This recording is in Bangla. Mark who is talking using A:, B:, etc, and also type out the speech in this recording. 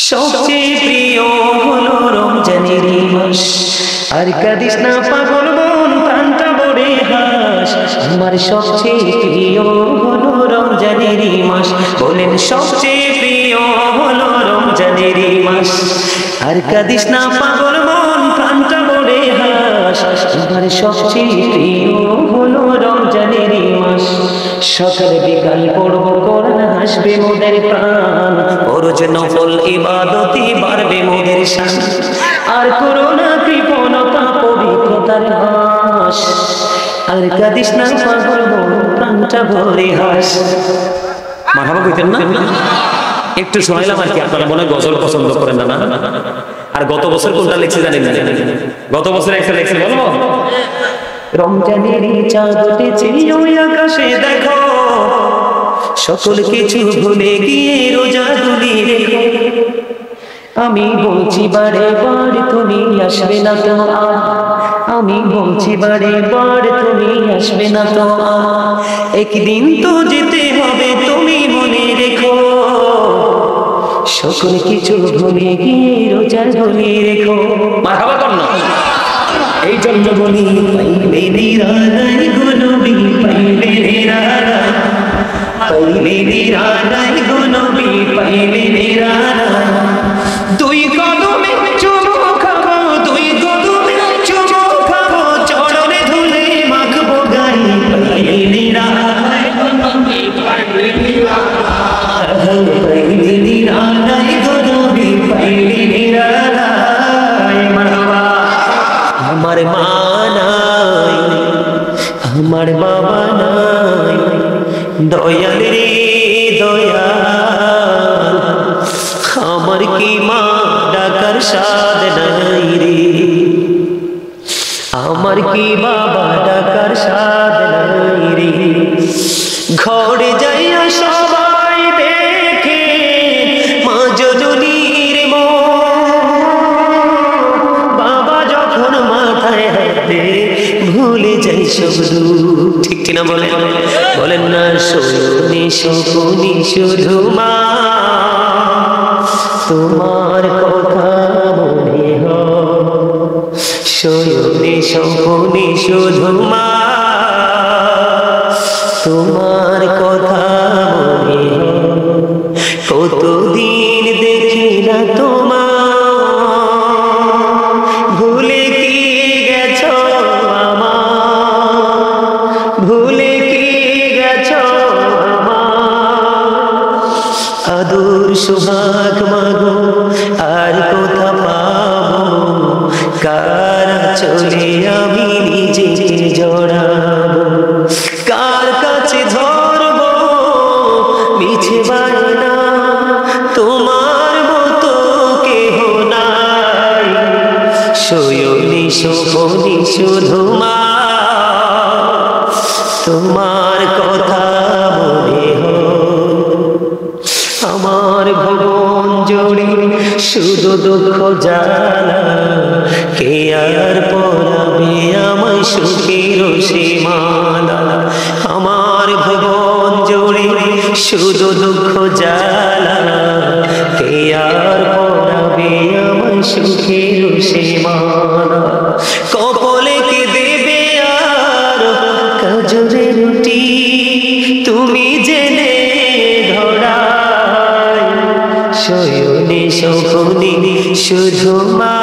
A: সবচেয়ে প্রিয় হলো রমজানের মাস, আর কাঁদিস না পাগল মন, প্রাণটা ভরে হাস। আমার সবচেয়ে প্রিয় হলো রমজানের মাস, বলেন সবচেয়ে প্রিয় হলো রমজানের মাস। আর কাঁদিস না পাগল মন, প্রাণটা ভরে হাস। আমার সবচেয়ে প্রিয় হলো রমজানের মাস। সকাল বিকাল পড়ব কোরআন, হাসবে মোদের প্রাণ। ফরজ নফল ইবাদতে বাড়বে মোদের শান। আর করোনা কৃপণতা পবিত্রতার হাস। আর কাঁদিস না পাগল মন, প্রাণটা ভরে হাস। মারহাবা কইতেন না? একটু শোনাইলাম আর কি, আপনারা মনে গজল পছন্দ করেন না? আর গত বছর কোনটা লিখছে জানেন না? গত বছর একটা লিখছে, বলবো? রমজানের চাঁদ উঠেছে ওই আকাশে দেখো, সকল কিছু ভুলে গিয়ে রোজা তুলি রেখো। আমি বলছি বারে বার তুমি আসবে না তো আর, আমি বলছি বারে বার তুমি আসবে না তো আর। একদিন তো যেতে হবে তুমি মনে রেখো, সকল কিছু ভুলে গিয়ে রোজা তুলি রেখো। মারহাবা কর না। এই জন্য বলি পাইলে নিরালাই গো নবী, পাইলে নিরালাই, পাইলে নিরালাই গো নবী, পাইলে নিরালাই। দুই কদমে চুমু খাবো, দুই কদমে চুমু খাবো, চরণে ধুলে মাখবো গাই। পাইলে নিরালাই গো নবী, পাইলে নিরালাই, পাইলে নিরালাই গো নবী, পাইলে নিরালাই। মারহাবা। আমার মা নাই, আমার বাবা নাই, দয়াল রে দয়াল। আমার কি মা ডাকার সাদ নাই রে, আমার কি বাবা ডাকার সাদ নাই রে। ঘরে যাইয়া সবাই দেখে মা জননীর ভুলে যাই সব দুঃখ। ঠিক কিনা বলেন? বলেন না? শোনি শোনি শুধু মা, তোমার কথা মনে হয়। শোনি শোনি শুধু মা, তোমার কথা মনে হয়। কতদিন দেখি না তোমার, ভুলে কি গেছো আমার, ভুলে কি গেছো আমার। আদর সোহাগ মাগো আর কোথা পাবো, কার চলে আমি নিজে জড়াবো। কার কাছে ধরবো মিছে বায়না, তোমার মতো কেহ নাই। শোনি শোনি শুধু মা, তোমার কথা মনে হয়। আমার ভুবন জুড়ে শুধু দুঃখ জ্বালা, কে আর পরাবে আমায় সুখের সীমানা। আমার ভুবন জুড়ে শুধু দুঃখ জ্বালা, কে আর পরাবে আমায় সুখের সীমানা। কপালে কে দেবে আর কাজরে রুটি, তুমি জেনে ধরাই। শোনি শোনি শুধু মা,